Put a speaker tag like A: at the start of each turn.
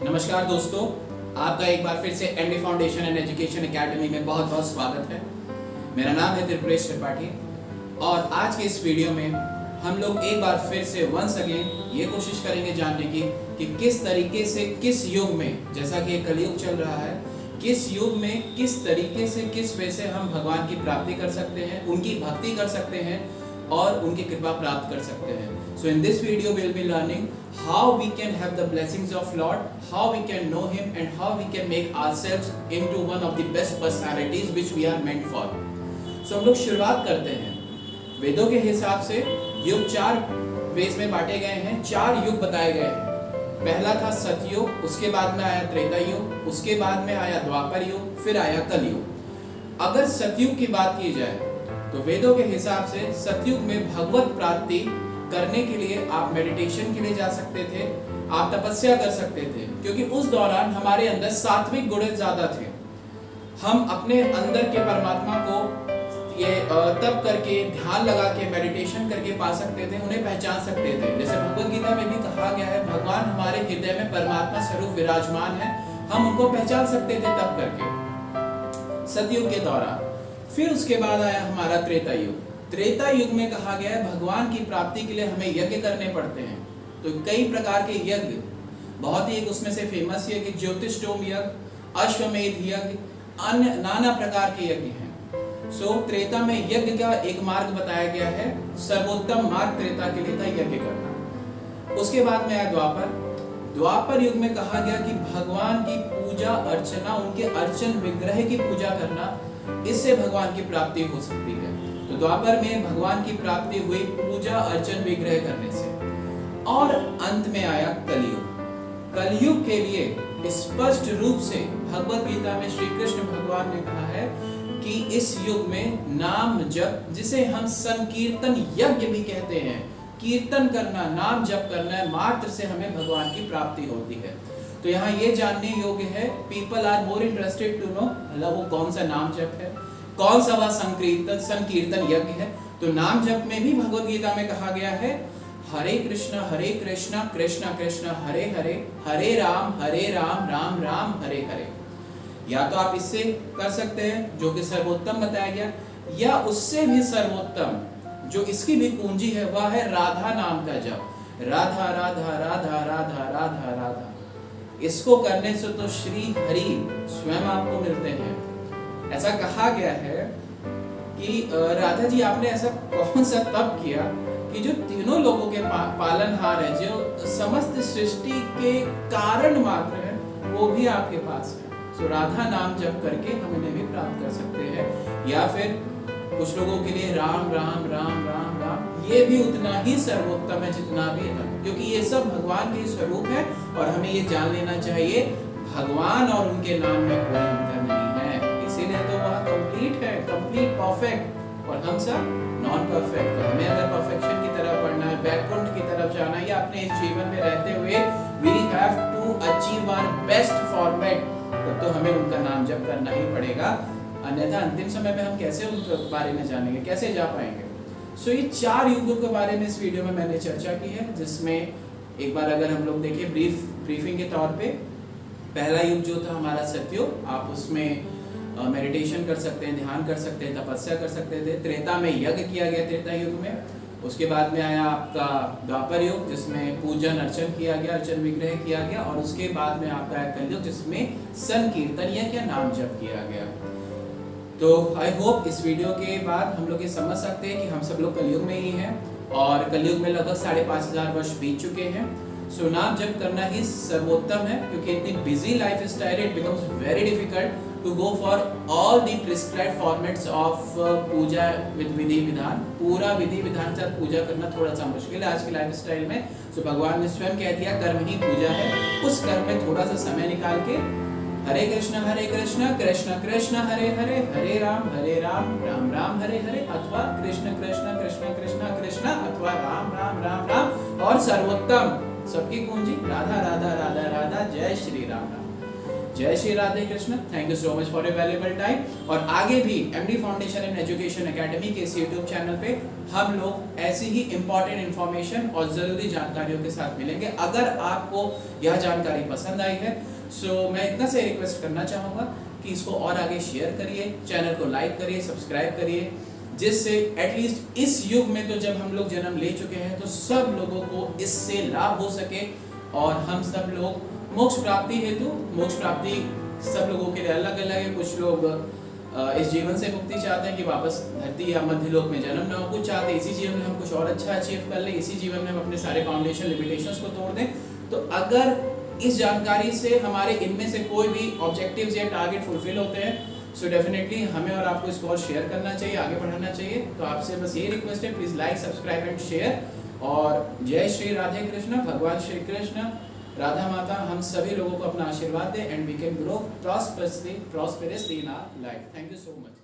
A: नमस्कार दोस्तों, आपका एक बार फिर से MD foundation and education academy में बहुत बहुत स्वागत है। मेरा नाम है त्रिपुरेश त्रिपाठी और आज के इस वीडियो में हम लोग एक बार फिर से वंस अगेन ये कोशिश करेंगे जानने की कि किस तरीके से किस युग में, जैसा कि एक कलयुग चल रहा है, किस युग में किस तरीके से किस वे से हम भगवान की प्राप्ति कर सकते हैं, उनकी भक्ति कर सकते हैं और उनकी कृपा प्राप्त कर सकते हैं। So in this video we will be learning how we can have the blessings of Lord, how we can know Him and how we can make ourselves into one of the best personalities which we are meant for. So हम लोग शुरुआत करते हैं। वेदों के हिसाब से युग 4 वेज में बांटे गए हैं, 4 युग बताए गए हैं। पहला था सतयुग, उसके बाद में आया त्रेता युग, उसके बाद में आया द्वापर युग, फिर आया कलयुग। अगर सतयुग की बात की जाए तो वेदों के हिसाब से सतयुग में भगवत प्राप्ति करने के लिए आप मेडिटेशन के लिए जा सकते थे, आप तपस्या कर सकते थे, क्योंकि उस दौरान हमारे अंदर सात्विक गुण ज्यादा थे। हम अपने अंदर के परमात्मा को ये तप करके, ध्यान लगा के, मेडिटेशन करके पा सकते थे, उन्हें पहचान सकते थे। जैसे भगवद गीता में भी कहा गया है, भगवान हमारे हृदय में परमात्मा स्वरूप विराजमान है, हम उनको पहचान सकते थे तप करके सतयुग के दौरान। फिर उसके बाद आया हमारा त्रेता युग। त्रेता युग में कहा गया है भगवान की प्राप्ति के लिए हमें यज्ञ करने पड़ते हैं। तो कई प्रकार के यज्ञ, बहुत ही एक उसमें से फेमस यज्ञ ज्योतिष्टोम यज्ञ, अश्वमेध यज्ञ, अन्य नाना प्रकार के यज्ञ हैं। सो त्रेता में यज्ञ का एक मार्ग बताया गया है, सर्वोत्तम मार्ग त्रेता के लिए था यज्ञ करना। उसके बाद में आया द्वापर। द्वापर युग में कहा गया कि भगवान की पूजा अर्चना, उनके अर्चन विग्रह की पूजा करना, इससे भगवान की प्राप्ति हो सकती है। तो द्वापर में भगवान की प्राप्ति हुई पूजा अर्चन विग्रह करने से। और अंत में आया कलयुग। कलयुग के लिए स्पष्ट रूप से भगवद गीता में श्री कृष्ण भगवान ने कहा है कि इस युग में नाम जप, जिसे हम संकीर्तन यज्ञ भी कहते हैं, कीर्तन करना, नाम जप करना है, मात्र से हमें भगवान की प्राप्ति होती है। तो यहाँ ये जानने योग्य है, people are more interested to know, मतलब वो कौन सा नाम जप है, कौन सा वह संकीर्तन यज्ञ है। तो नाम जप में भी भगवद गीता में कहा गया है, हरे कृष्णा कृष्णा कृष्णा हरे हरे, हरे राम राम राम हरे हरे। या तो आप इससे कर सकते हैं जो कि सर्वोत्तम बताया गया, या उससे भी सर्वोत्तम जो इसकी भी कुंजी है वह है राधा नाम का जप। राधा राधा राधा राधा राधा राधा, इसको करने से तो श्री हरि स्वयं आपको मिलते हैं। ऐसा कहा गया है कि राधा जी आपने ऐसा कौन सा तप किया कि जो तीनों लोगों के पालनहार है, जो समस्त सृष्टि के कारण मात्र है, वो भी आपके पास है। सो राधा नाम जप करके हम इन्हें भी प्राप्त कर सकते हैं। या फिर कुछ लोगों के लिए राम राम राम राम राम, ये भी उतना ही सर्वोत्तम है जितना भी है, क्योंकि ये सब भगवान के स्वरूप है। और हमें ये जान लेना चाहिए, भगवान और उनके नाम में कोई अंतर नहीं है, इसीलिए तो वह कंप्लीट है, कंप्लीट परफेक्ट, और हम सब नॉन परफेक्ट। तो हमें अगर परफेक्शन की तरफ बढ़ना है, बैकुंठ की तरफ जाना है, या अपने इस जीवन में रहते हुए we have to achieve our best format, तब तो हमें उनका नाम जप करना ही पड़ेगा। अन्यथा अंतिम समय में हम कैसे उनके बारे में जानेंगे, कैसे जा पाएंगे। सो ये 4 युगों के बारे में इस वीडियो में मैंने चर्चा की है, जिसमें एक बार अगर हम लोग देखें ब्रीफिंग के तौर पे, पहला युग जो था हमारा सतयुग, आप उसमें मेडिटेशन कर सकते हैं, ध्यान कर सकते हैं, तपस्या कर सकते थे। त्रेता में यज्ञ किया गया त्रेता युग में। उसके बाद में आया आपका द्वापर युग, जिसमें पूजन अर्चन किया गया, अर्चन विग्रह किया गया। और उसके बाद में आपका आया कलयुग, जिसमें संकीर्तन या क्या नाम जप किया गया। तो आई होप इस वीडियो के बाद हम लोग ये समझ सकते हैं कि हम सब लोग कलयुग में ही हैं, और कलयुग में लगभग 5500 वर्ष बीत चुके हैं। सो नाम जप करना ही सर्वोत्तम है, क्योंकि इतनी busy life style it becomes very difficult to go for all the prescribed formats of puja with विधि विधान। पूरा विधि विधान के साथ पूजा करना थोड़ा सा मुश्किल है आज की लाइफ स्टाइल में। सो भगवान ने स्वयं कह दिया कर्म ही पूजा है, उस कर्म में थोड़ा सा समय निकाल के हरे कृष्णा कृष्ण कृष्ण हरे हरे, हरे राम राम राम हरे हरे, अथवा कृष्ण कृष्ण कृष्ण कृष्ण कृष्ण, अथवा राम राम राम राम। और सर्वोत्तम सबकी कुंजी राधा राधा राधा राधा, जय श्री राम राम। जय Shri Radhe Krishna. Thank you so much for your valuable time. और आगे भी MD foundation and education academy के इस यूट्यूब चैनल पे हम लोग ऐसी ही इंपॉर्टेंट इंफॉर्मेशन और ज़रूरी जानकारियों के साथ मिलेंगे। अगर आपको यह जानकारी पसंद आई है सो मैं इतना से रिक्वेस्ट करना चाहूँगा कि इसको और आगे शेयर करिए, चैनल को लाइक करिए, सब्सक्राइब करिए, जिससे एटलीस्ट इस युग में तो जब हम लोग जन्म ले चुके हैं तो सब लोगों को इससे लाभ हो सके और हम सब लोग मोक्ष प्राप्ति हेतु, मोक्ष प्राप्ति सब लोगों के लिए अलग अलग है। कुछ लोग इस जीवन से मुक्ति चाहते हैं कि वापस धरती या मध्य लोक में जन्म ना हो, कुछ चाहते हैं इसी जीवन में हम कुछ और अच्छा अचीव कर लें, इसी जीवन में हम अपने सारे फाउंडेशन लिमिटेशंस को तोड़ दें। तो अगर इस जानकारी से हमारे इनमें से कोई भी ऑब्जेक्टिव्स या टारगेट फुलफिल होते हैं सो डेफिनेटली हमें और आपको इसको और शेयर करना चाहिए, आगे बढ़ाना चाहिए। तो आपसे बस ये रिक्वेस्ट है, please like, subscribe and share. और जय श्री राधे कृष्ण। भगवान श्री कृष्ण, राधा माता हम सभी लोगों को अपना आशीर्वाद दे and we can grow prosperously in our life. Thank you so much.